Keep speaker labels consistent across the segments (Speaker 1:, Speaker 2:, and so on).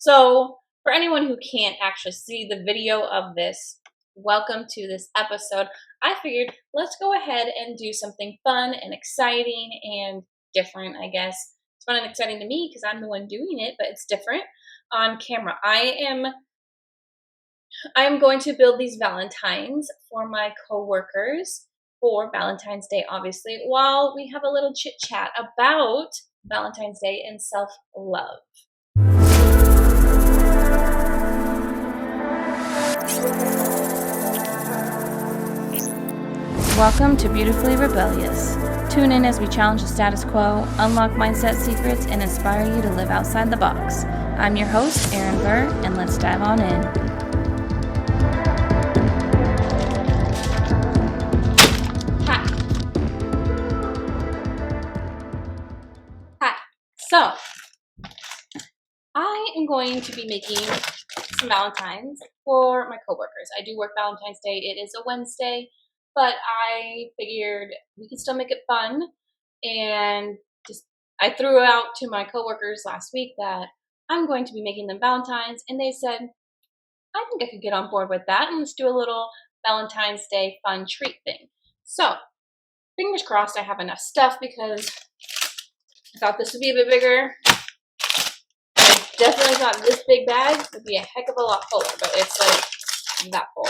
Speaker 1: So for anyone who can't actually see the video of this, welcome to this episode. I figured let's go ahead and do something fun and exciting and different, I guess. It's fun and exciting to me because I'm the one doing it, but it's different on camera. I am going to build these Valentines for my coworkers for Valentine's Day, obviously, while we have a little chit chat about Valentine's Day and self-love. Welcome to Beautifully Rebellious. Tune in as we challenge the status quo, unlock mindset secrets, and inspire you to live outside the box. I'm your host, Erin Burr, and let's dive on in. Hi. So, I am going to be making some Valentines for my coworkers. I do work Valentine's Day. It is a Wednesday. But I figured we could still make it fun, and I threw out to my coworkers last week that I'm going to be making them Valentines, and they said, I think I could get on board with that, and let's do a little Valentine's Day fun treat thing. So, fingers crossed I have enough stuff because I thought this would be a bit bigger. I definitely thought this big bag would be a heck of a lot fuller, but it's like that full.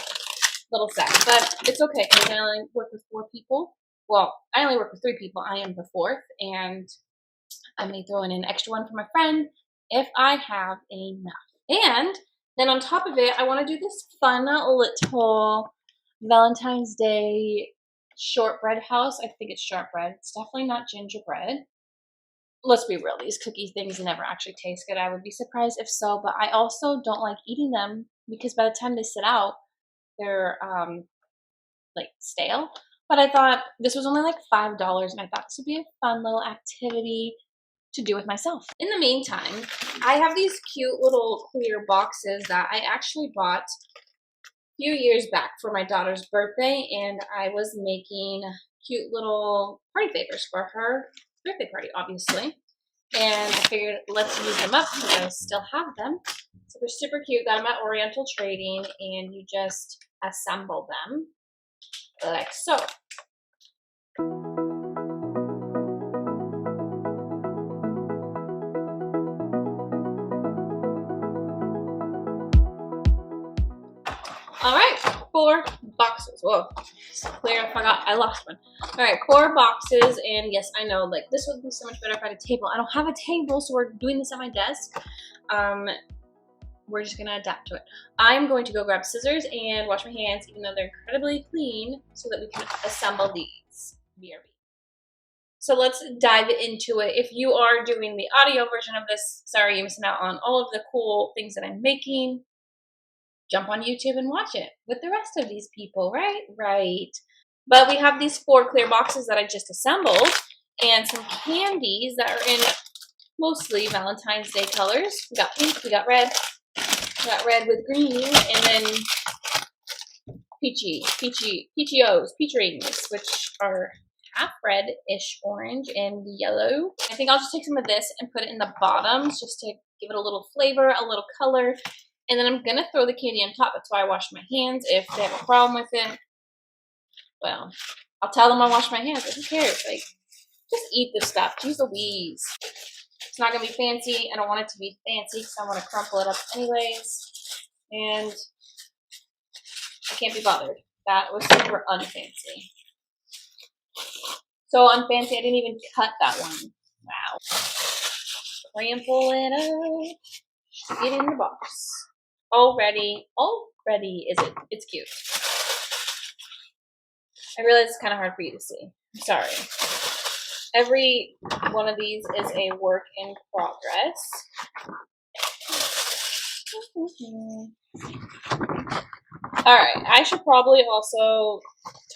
Speaker 1: Little set, but it's okay because I only work with 4 people. Well, I only work with 3 people. I am the 4th, and I may throw in an extra one for my friend if I have enough. And then on top of it, I want to do this fun little Valentine's Day shortbread house. I think it's shortbread. It's definitely not gingerbread. Let's be real, these cookie things never actually taste good. I would be surprised if so, but I also don't like eating them because by the time they sit out, they're like stale. But I thought this was only like $5, and I thought this would be a fun little activity to do with myself. In the meantime, I have these cute little clear boxes that I actually bought a few years back for my daughter's birthday, and I was making cute little party favors for her birthday party, obviously. And I figured let's use them up because I still have them. So they're super cute. Got them at Oriental Trading, and you just assemble them like so. All right, 4 boxes. Whoa, it's clear. I forgot. I lost one. All right, 4 boxes, and yes, I know. Like this would be so much better if I had a table. I don't have a table, so we're doing this at my desk. We're just gonna adapt to it. I'm going to go grab scissors and wash my hands, even though they're incredibly clean, so that we can assemble these. BRB. So let's dive into it. If you are doing the audio version of this, sorry, you're missing out on all of the cool things that I'm making. Jump on YouTube and watch it with the rest of these people, right? Right. But we have these 4 clear boxes that I just assembled, and some candies that are in mostly Valentine's Day colors. We got pink, we got red. Got red with green, and then peach rings, which are half red-ish orange and yellow. I think I'll just take some of this and put it in the bottoms just to give it a little flavor, a little color, and then I'm gonna throw the candy on top. That's why I wash my hands. If they have a problem with it, well, I'll tell them I wash my hands. Who cares? Like, just eat the stuff. Jeez Louise. It's not going to be fancy. I don't want it to be fancy because I want to crumple it up anyways. And I can't be bothered. That was super unfancy. So unfancy, I didn't even cut that one. Wow. Crumple it up. Stick it in the box. Already is it? It's cute. I realize it's kind of hard for you to see. I'm sorry. Every one of these is a work in progress. All right, I should probably also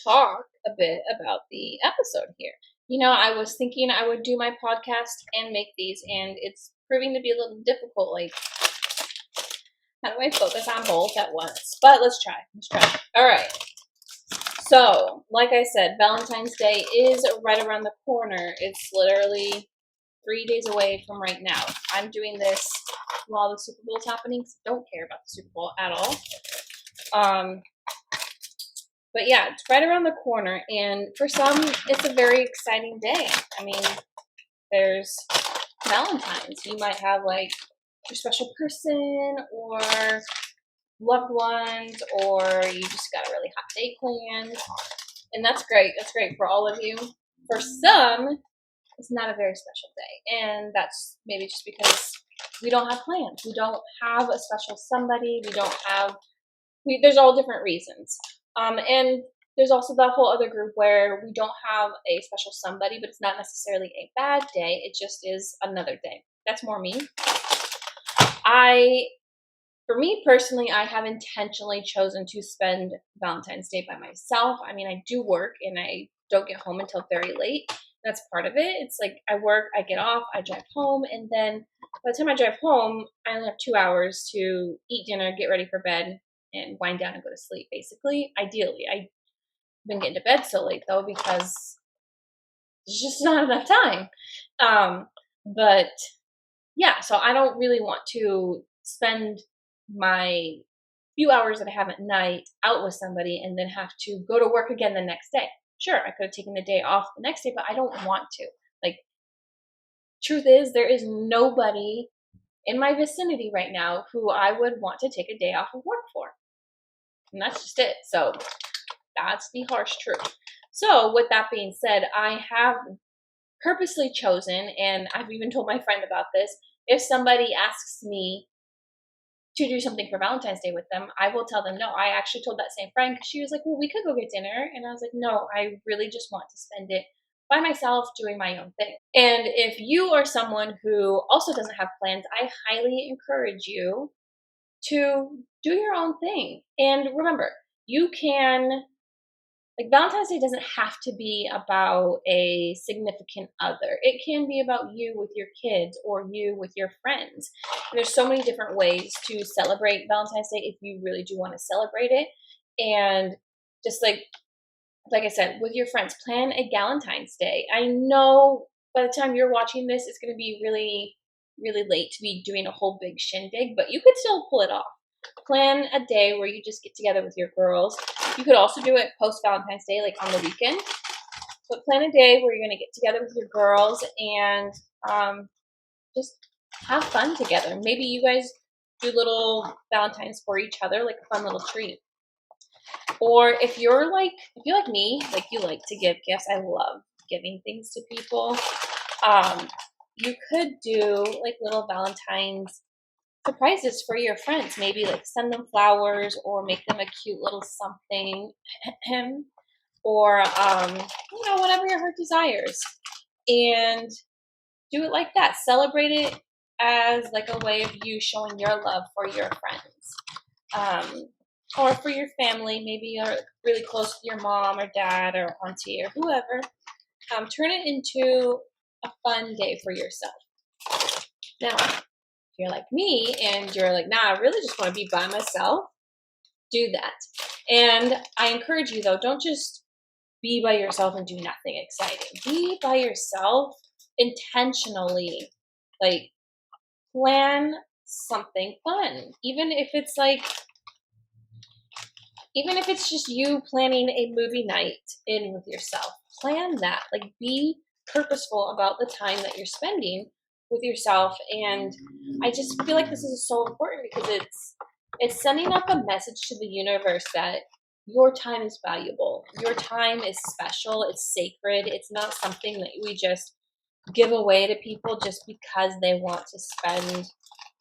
Speaker 1: talk a bit about the episode here. You know, I was thinking I would do my podcast and make these, and it's proving to be a little difficult. Like, how do I focus on both at once? But let's try. All right. So, like I said, Valentine's Day is right around the corner. It's literally 3 days away from right now. I'm doing this while the Super Bowl is happening. So don't care about the Super Bowl at all. But yeah, it's right around the corner, and for some, it's a very exciting day. I mean, there's Valentine's. You might have like your special person or loved ones, or you just got a really hot day planned, and that's great. That's great for all of you. For some, it's not a very special day, and that's maybe just because we don't have plans. We don't have a special somebody. There's all different reasons. And there's also that whole other group where we don't have a special somebody, but it's not necessarily a bad day. It just is another day. That's more me. For me personally, I have intentionally chosen to spend Valentine's Day by myself. I mean, I do work and I don't get home until very late. That's part of it. It's like I work, I get off, I drive home, and then by the time I drive home, I only have 2 hours to eat dinner, get ready for bed, and wind down and go to sleep, basically. Ideally. I've been getting to bed so late, though, because there's just not enough time. But yeah, so I don't really want to spend my few hours that I have at night out with somebody and then have to go to work again the next day. Sure, I could have taken the day off the next day, but I don't want to. Like, truth is, there is nobody in my vicinity right now who I would want to take a day off of work for. And that's just it. So that's the harsh truth. So with that being said, I have purposely chosen, and I've even told my friend about this, if somebody asks me to do something for Valentine's Day with them, I will tell them no. I actually told that same friend because she was like, well, we could go get dinner. And I was like, no, I really just want to spend it by myself doing my own thing. And if you are someone who also doesn't have plans, I highly encourage you to do your own thing. And remember, you can, like, Valentine's Day doesn't have to be about a significant other. It can be about you with your kids or you with your friends. And there's so many different ways to celebrate Valentine's Day if you really do want to celebrate it. And just like I said, with your friends, plan a Galentine's Day. I know by the time you're watching this, it's going to be really, really late to be doing a whole big shindig, but you could still pull it off. Plan a day where you just get together with your girls. You could also do it post Valentine's Day, like on the weekend. But plan a day where you're going to get together with your girls and just have fun together. Maybe you guys do little Valentines for each other, like a fun little treat. Or if you're like me, like you like to give gifts, I love giving things to people. You could do like little Valentine's surprises for your friends. Maybe like send them flowers or make them a cute little something, or whatever your heart desires, and do it like that. Celebrate it as like a way of you showing your love for your friends. Or for your family. Maybe you're really close with your mom or dad or auntie or whoever. Turn it into a fun day for yourself. Now, if you're like me and you're like, nah, I really just want to be by myself, do that. And I encourage you, though, don't just be by yourself and do nothing exciting. Be by yourself intentionally. Like, plan something fun. Even if it's just you planning a movie night in with yourself, plan that. Like, be purposeful about the time that you're spending with yourself. And I just feel like this is so important because it's sending up a message to the universe that your time is valuable. Your time is special. It's sacred. It's not something that we just give away to people just because they want to spend,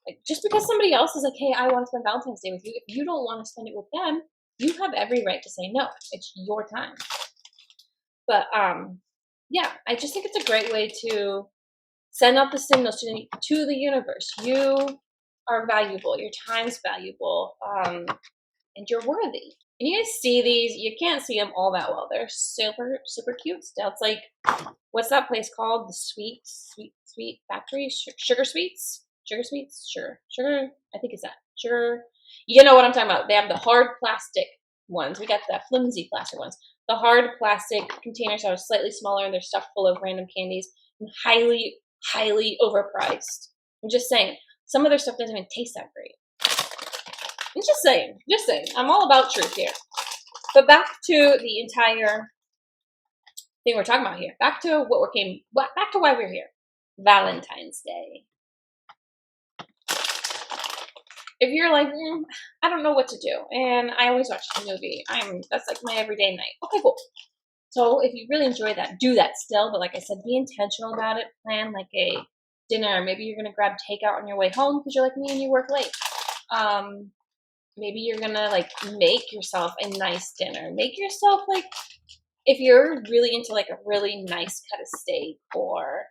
Speaker 1: like, just because somebody else is like, hey, I want to spend Valentine's Day with you. If you don't want to spend it with them, you have every right to say no. It's your time. But yeah, I just think it's a great way to send out the signals to the universe. You are valuable. Your time's valuable, and you're worthy. And you guys see these. You can't see them all that well. They're super, super cute still. It's like, what's that place called? The Sweet Factory? Sugar Sweets? Sugar Sweets? Sugar. I think it's that. Sugar. You know what I'm talking about. They have the hard plastic ones. We got the flimsy plastic ones. The hard plastic containers are slightly smaller and they're stuffed full of random candies and highly, highly overpriced. I'm just saying, some of their stuff doesn't even taste that great. I'm just saying. I'm all about truth here. But back to the entire thing we're talking about here. Back to why we're here. Valentine's Day. If you're like, I don't know what to do, and I always watch the movie, that's like my everyday night. Okay, cool. So if you really enjoy that, do that still. But like I said, be intentional about it. Plan like a dinner. Maybe you're gonna grab takeout on your way home because you're like me and you work late. Maybe you're gonna like make yourself a nice dinner. Make yourself like, if you're really into like a really nice cut of steak or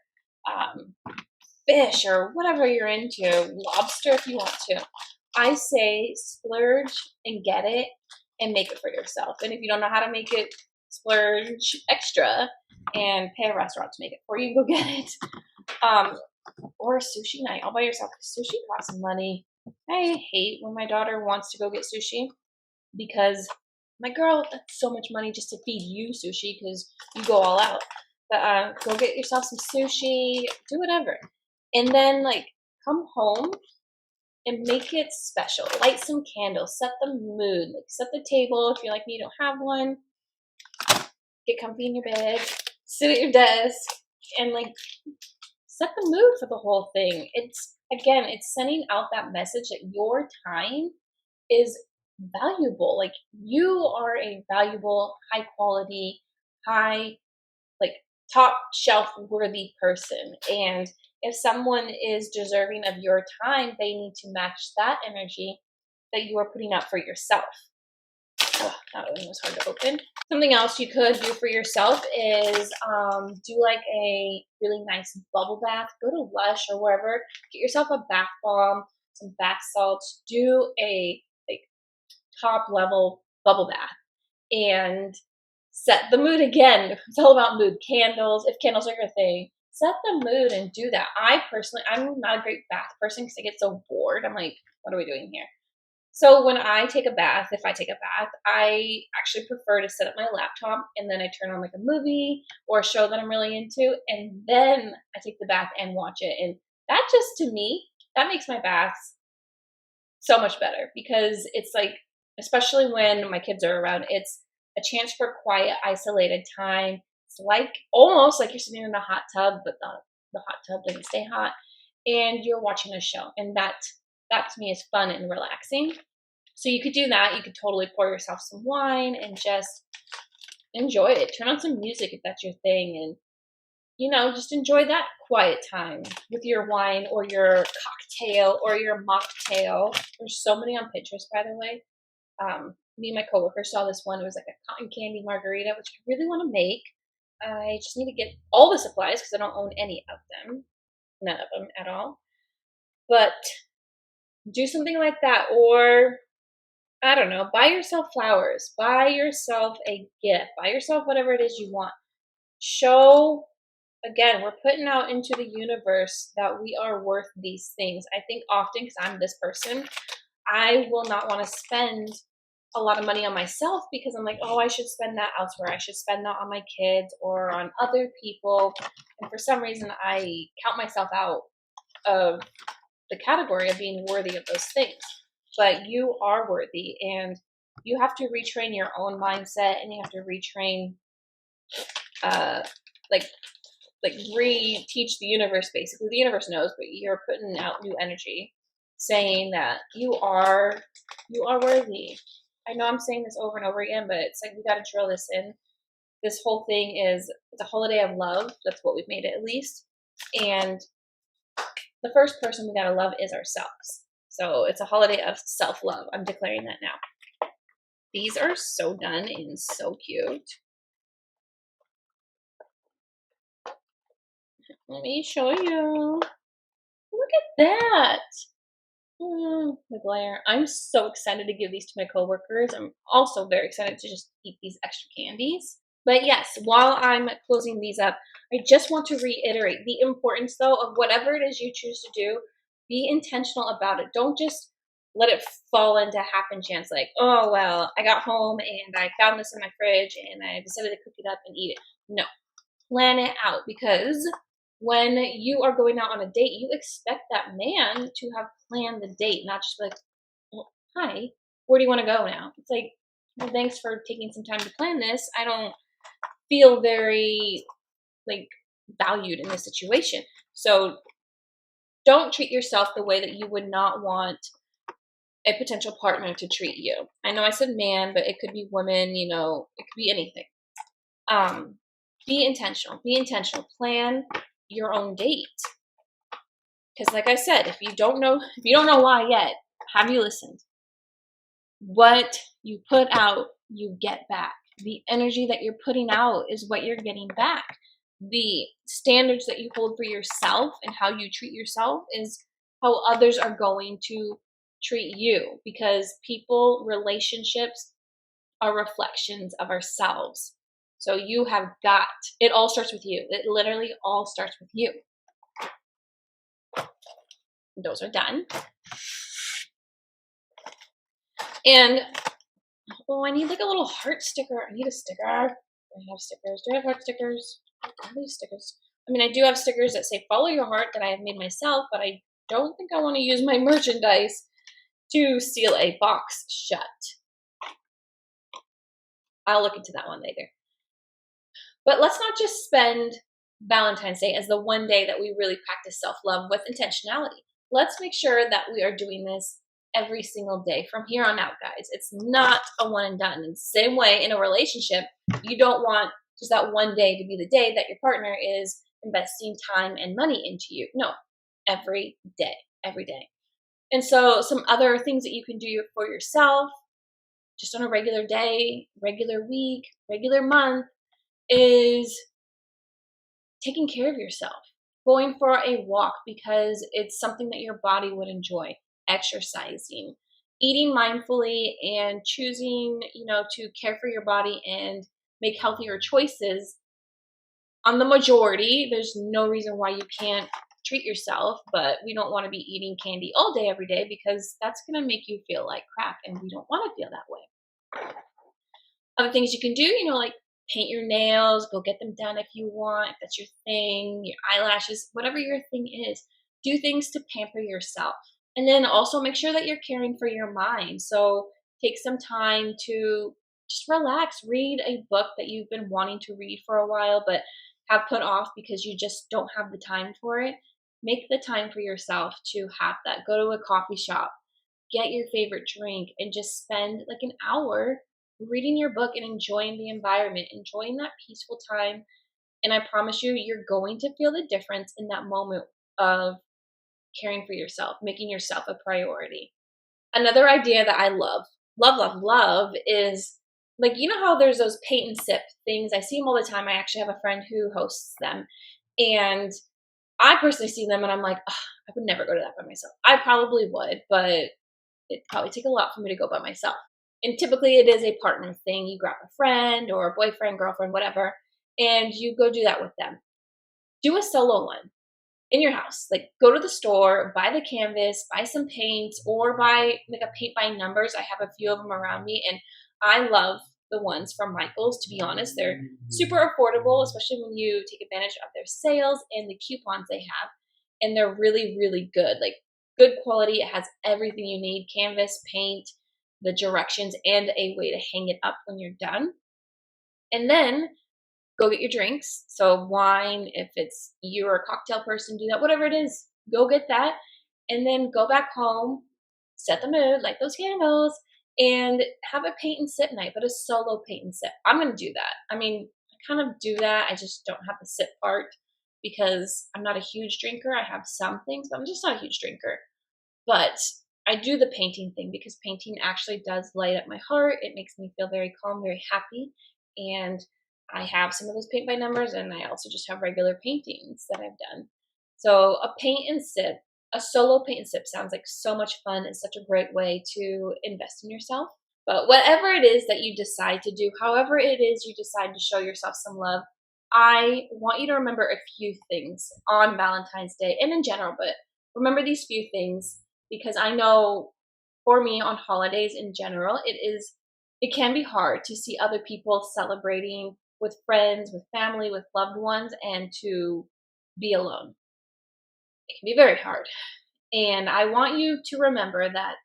Speaker 1: fish or whatever you're into, lobster if you want to. I say splurge and get it and make it for yourself. And if you don't know how to make it, splurge extra and pay a restaurant to make it for you. Go get it. Or a sushi night all by yourself. Sushi costs money. I hate when my daughter wants to go get sushi because, my girl, that's so much money just to feed you sushi because you go all out. But go get yourself some sushi, do whatever. And then, like, come home and make it special. Light some candles, set the mood, like set the table. If you're like me, you don't have one, get comfy in your bed, sit at your desk, and like set the mood for the whole thing. It's sending out that message that your time is valuable. Like, you are a valuable, high quality, top shelf worthy person. And if someone is deserving of your time, they need to match that energy that you are putting out for yourself. Oh, that one was hard to open. Something else you could do for yourself is do like a really nice bubble bath. Go to Lush or wherever. Get yourself a bath bomb, some bath salts. Do a top level bubble bath and set the mood again. It's all about mood. Candles, if candles are your thing, set the mood and do that. I'm not a great bath person because I get so bored. I'm like, what are we doing here? So when I take a bath, if I take a bath, I actually prefer to set up my laptop and then I turn on like a movie or a show that I'm really into, and then I take the bath and watch it. And that just, to me, that makes my baths so much better because it's like, especially when my kids are around, it's a chance for quiet, isolated time. It's like almost like you're sitting in a hot tub, but the hot tub doesn't stay hot, and you're watching a show, and that to me is fun and relaxing. So you could do that. You could totally pour yourself some wine and just enjoy it. Turn on some music if that's your thing, and just enjoy that quiet time with your wine or your cocktail or your mocktail. There's so many on Pinterest, by the way. Me and my coworker saw this one. It was like a cotton candy margarita, which I really want to make. I just need to get all the supplies because I don't own any of them. None of them at all. But do something like that, or I don't know, buy yourself flowers, buy yourself a gift, buy yourself whatever it is you want. Show, again, we're putting out into the universe that we are worth these things. I think often, because I'm this person, I will not want to spend a lot of money on myself because I'm like, oh, I should spend that elsewhere. I should spend that on my kids or on other people. And for some reason, I count myself out of the category of being worthy of those things. But you are worthy, and you have to retrain your own mindset, and you have to retrain, reteach the universe. Basically, the universe knows, but you're putting out new energy, saying that you are worthy. I know I'm saying this over and over again, but it's like we got to drill this in. This whole thing it's a holiday of love. That's what we've made it, at least. And the first person we got to love is ourselves. So it's a holiday of self-love. I'm declaring that now. These are so done and so cute. Let me show you. Look at that. The glare. I'm so excited to give these to my coworkers. I'm also very excited to just eat these extra candies. But yes, while I'm closing these up, I just want to reiterate the importance, though, of whatever it is you choose to do. Be intentional about it. Don't just let it fall into happen chance, like, oh, well, I got home and I found this in my fridge and I decided to cook it up and eat it. No. Plan it out, because When you are going out on a date, you expect that man to have planned the date, not just be like, well, hi, where do you want to go now? It's like, well, thanks for taking some time to plan this. I don't feel very like valued in this situation. So don't treat yourself the way that you would not want a potential partner to treat you. I know I said man, but it could be woman, you know, it could be anything. Be intentional. Be intentional. Plan your own date. Because like I said, if you don't know why yet, have you listened? What you put out, you get back. The energy that you're putting out is what you're getting back. The standards that you hold for yourself and how you treat yourself is how others are going to treat you, because people, relationships are reflections of ourselves. So you have got, it all starts with you. It literally all starts with you. Those are done. And, oh, I need like a little heart sticker. I need a sticker. I have stickers. Do I have heart stickers? I have these stickers. I mean, I do have stickers that say follow your heart that I have made myself, but I don't think I want to use my merchandise to seal a box shut. I'll look into that one later. But let's not just spend Valentine's Day as the one day that we really practice self-love with intentionality. Let's make sure that we are doing this every single day from here on out, guys. It's not a one and done. In the same way, in a relationship, you don't want just that one day to be the day that your partner is investing time and money into you. No, every day, every day. And so some other things that you can do for yourself, just on a regular day, regular week, regular month, is taking care of yourself, going for a walk because it's something that your body would enjoy, exercising, eating mindfully, and choosing, to care for your body and make healthier choices. On the majority, there's no reason why you can't treat yourself, but we don't want to be eating candy all day, every day, because that's going to make you feel like crap, and we don't want to feel that way. Other things you can do, like paint your nails, go get them done if you want, if that's your thing, your eyelashes, whatever your thing is. Do things to pamper yourself. And then also make sure that you're caring for your mind. So take some time to just relax, read a book that you've been wanting to read for a while but have put off because you just don't have the time for it. Make the time for yourself to have that. Go to a coffee shop, get your favorite drink, and just spend like an hour reading your book and enjoying the environment, enjoying that peaceful time. And I promise you, you're going to feel the difference in that moment of caring for yourself, making yourself a priority. Another idea that I love is, like, how there's those paint and sip things. I see them all the time. I actually have a friend who hosts them. And I personally see them and I'm like, oh, I would never go to that by myself. I probably would, but it'd probably take a lot for me to go by myself. And typically it is a partner thing. You grab a friend or a boyfriend, girlfriend, whatever, and you go do that with them. Do a solo one in your house. Like, go to the store, buy the canvas, buy some paints, or buy like a paint by numbers. I have a few of them around me, and I love the ones from Michaels. To be honest, they're super affordable, especially when you take advantage of their sales and the coupons they have. And they're really, really good. Like, good quality. It has everything you need: canvas, paint, the directions, and a way to hang it up when you're done. And then go get your drinks. So wine, if it's you're a cocktail person, do that. Whatever it is, go get that. And then go back home, set the mood, light those candles, and have a paint and sip night, but a solo paint and sip. I'm going to do that. I mean, I kind of do that. I just don't have the sip part because I'm not a huge drinker. I have some things, but I'm just not a huge drinker. But I do the painting thing because painting actually does light up my heart. It makes me feel very calm, very happy. And I have some of those paint by numbers, and I also just have regular paintings that I've done. So a paint and sip, a solo paint and sip sounds like so much fun and such a great way to invest in yourself. But whatever it is that you decide to do, however it is you decide to show yourself some love, I want you to remember a few things on Valentine's Day and in general, but remember these few things, because I know for me on holidays in general, it can be hard to see other people celebrating with friends, with family, with loved ones, and to be alone. It can be very hard. And I want you to remember that,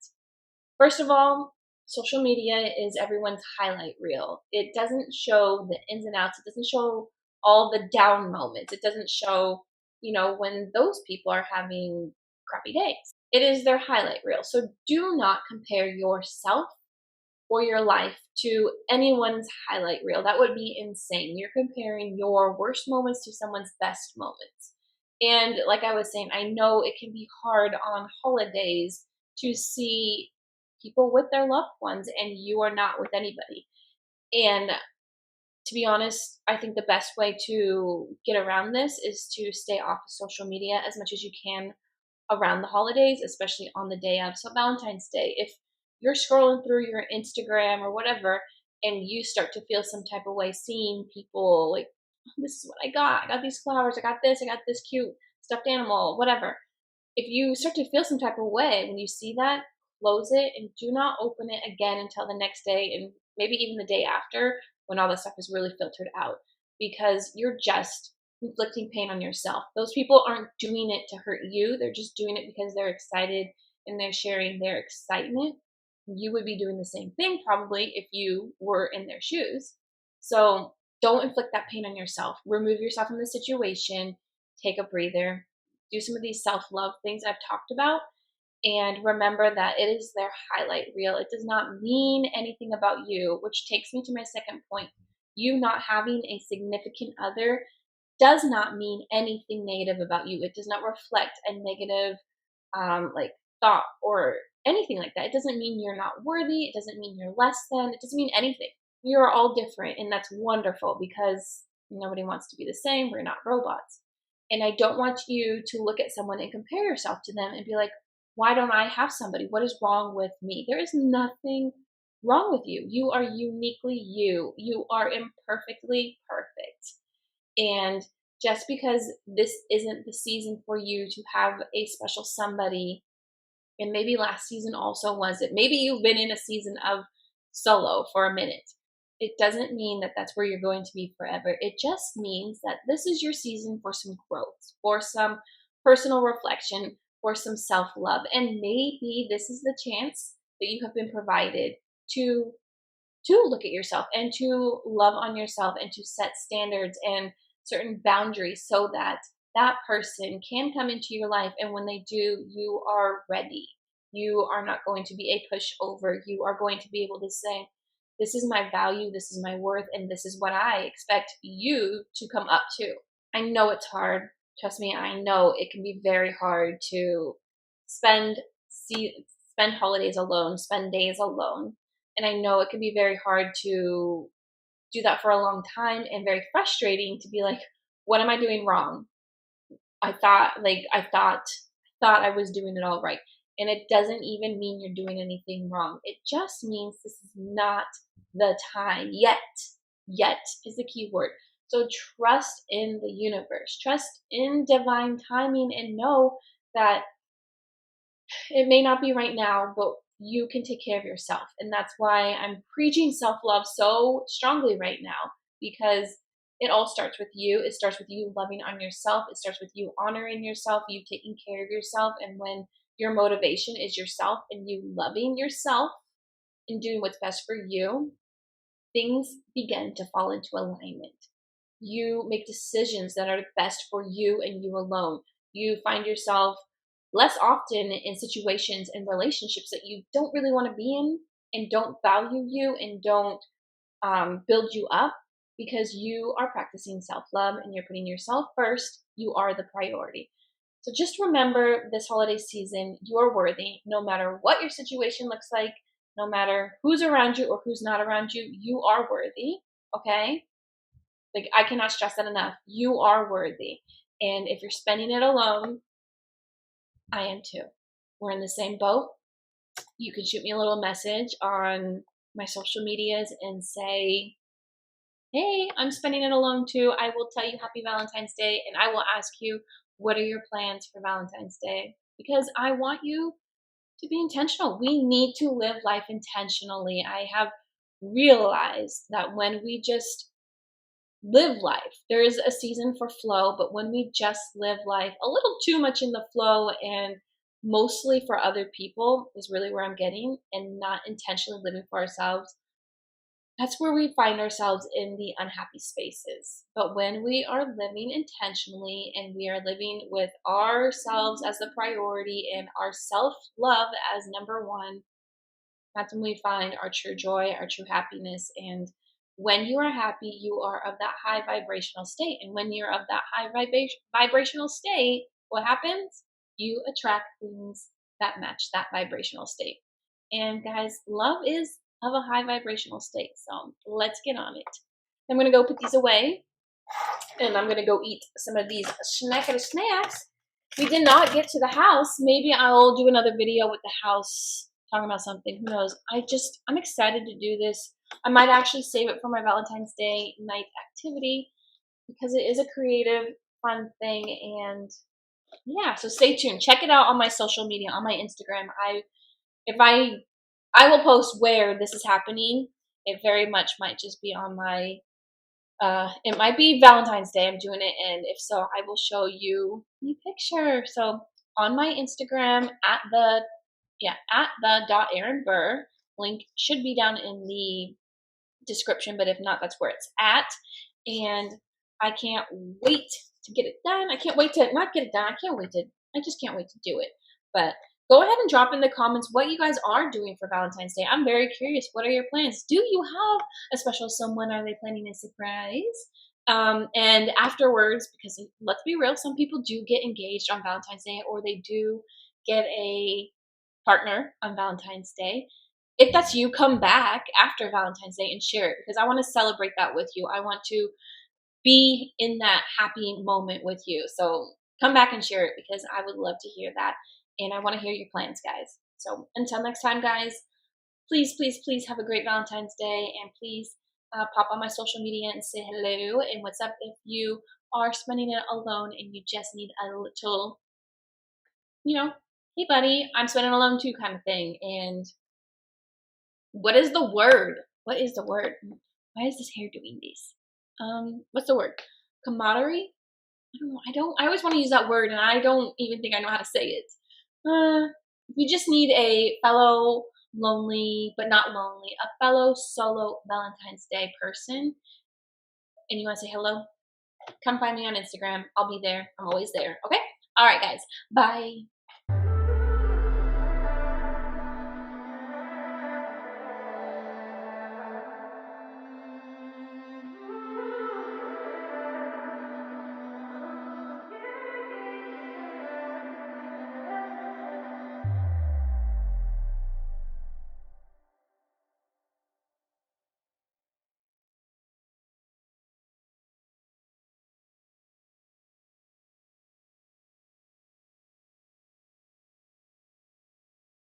Speaker 1: first of all, social media is everyone's highlight reel. It doesn't show the ins and outs. It doesn't show all the down moments. It doesn't show, when those people are having crappy days. It is their highlight reel. So do not compare yourself or your life to anyone's highlight reel. That would be insane. You're comparing your worst moments to someone's best moments. And like I was saying, I know it can be hard on holidays to see people with their loved ones and you are not with anybody. And to be honest, I think the best way to get around this is to stay off of social media as much as you can around the holidays, especially on the day of. So Valentine's Day, if you're scrolling through your Instagram or whatever and you start to feel some type of way seeing people like, "Oh, this is what I got. I got these flowers. I got this cute stuffed animal, whatever." If you start to feel some type of way when you see that, close it and do not open it again until the next day and maybe even the day after when all the stuff is really filtered out, because you're just inflicting pain on yourself. Those people aren't doing it to hurt you, they're just doing it because they're excited and they're sharing their excitement. You would be doing the same thing probably if you were in their shoes. So don't inflict that pain on yourself. Remove yourself from the situation, take a breather, do some of these self love things I've talked about, and remember that it is their highlight reel. It does not mean anything about you, which takes me to my second point. You not having a significant other does not mean anything negative about you. It does not reflect a negative like thought or anything like that. It doesn't mean you're not worthy. It doesn't mean you're less than. It doesn't mean anything. We are all different, and that's wonderful because nobody wants to be the same. We're not robots. And I don't want you to look at someone and compare yourself to them and be like, why don't I have somebody? What is wrong with me? There is nothing wrong with you. You are uniquely you. You are imperfectly perfect. And just because this isn't the season for you to have a special somebody, and maybe last season also wasn't, maybe you've been in a season of solo for a minute. It doesn't mean that that's where you're going to be forever. It just means that this is your season for some growth, for some personal reflection, for some self love. And maybe this is the chance that you have been provided to look at yourself and to love on yourself and to set standards and certain boundaries so that that person can come into your life, and when they do, you are ready. You are not going to be a pushover. You are going to be able to say, this is my value, this is my worth, and this is what I expect you to come up to. I know it's hard. Trust me, I know it can be very hard to spend spend holidays alone, spend days alone. And I know it can be very hard to do that for a long time and very frustrating to be like, what am I doing wrong? I thought I was doing it all right. And it doesn't even mean you're doing anything wrong. It just means this is not the time yet. Yet is the key word. So trust in the universe, trust in divine timing, and know that it may not be right now, but you can take care of yourself. And that's why I'm preaching self love so strongly right now, because it all starts with you. It starts with you loving on yourself. It starts with you honoring yourself, you taking care of yourself. And when your motivation is yourself and you loving yourself and doing what's best for you, things begin to fall into alignment. You make decisions that are best for you and you alone. You find yourself less often in situations and relationships that you don't really want to be in and don't value you and don't build you up, because you are practicing self love and you're putting yourself first. You are the priority. So just remember this holiday season, you are worthy no matter what your situation looks like, no matter who's around you or who's not around you. You are worthy, okay? Like, I cannot stress that enough. You are worthy. And if you're spending it alone, I am too. We're in the same boat. You can shoot me a little message on my social medias and say, hey, I'm spending it alone too. I will tell you happy Valentine's Day, and I will ask you, what are your plans for Valentine's Day? Because I want you to be intentional. We need to live life intentionally. I have realized that when we just live life. There is a season for flow, but when we just live life a little too much in the flow and mostly for other people is really where I'm getting, and not intentionally living for ourselves, that's where we find ourselves in the unhappy spaces. But when we are living intentionally and we are living with ourselves as the priority and our self love as number one, that's when we find our true joy, our true happiness. And when you are happy, you are of that high vibrational state. And when you're of that high vibrational state, what happens? You attract things that match that vibrational state. And guys, love is of a high vibrational state. So let's get on it. I'm going to go put these away and I'm going to go eat some of these snacks. We did not get to the house. Maybe I'll do another video with the house talking about something. Who knows? I'm excited to do this. I might actually save it for my Valentine's Day night activity because it is a creative, fun thing. And yeah, so stay tuned. Check it out on my social media, on my Instagram. I will post where this is happening. It very much might just be on my it might be Valentine's Day I'm doing it, and if so, I will show you the picture. So on my Instagram at the dot Erin Burr, link should be down in the description, but if not, that's where it's at. And I can't wait to get it done. I can't wait to not get it done. I just can't wait to do it. But go ahead and drop in the comments what you guys are doing for Valentine's Day. I'm very curious. What are your plans? Do you have a special someone? Are they planning a surprise? And afterwards, because let's be real, some people do get engaged on Valentine's Day, or they do get a partner on Valentine's Day. If that's you, come back after Valentine's Day and share it, because I want to celebrate that with you. I want to be in that happy moment with you. So come back and share it, because I would love to hear that. And I want to hear your plans, guys. So until next time, guys, please, please, please have a great Valentine's Day. And please pop on my social media and say hello and what's up if you are spending it alone and you just need a little, hey, buddy, I'm spending alone too kind of thing. And what is the word? What is the word? Why is this hair doing this? What's the word? Camaraderie? I don't know. I always want to use that word, and I don't even think I know how to say it. We just need a fellow lonely, but not lonely, a fellow solo Valentine's Day person, and you want to say hello? Come find me on Instagram. I'll be there. I'm always there. Okay? All right, guys. Bye.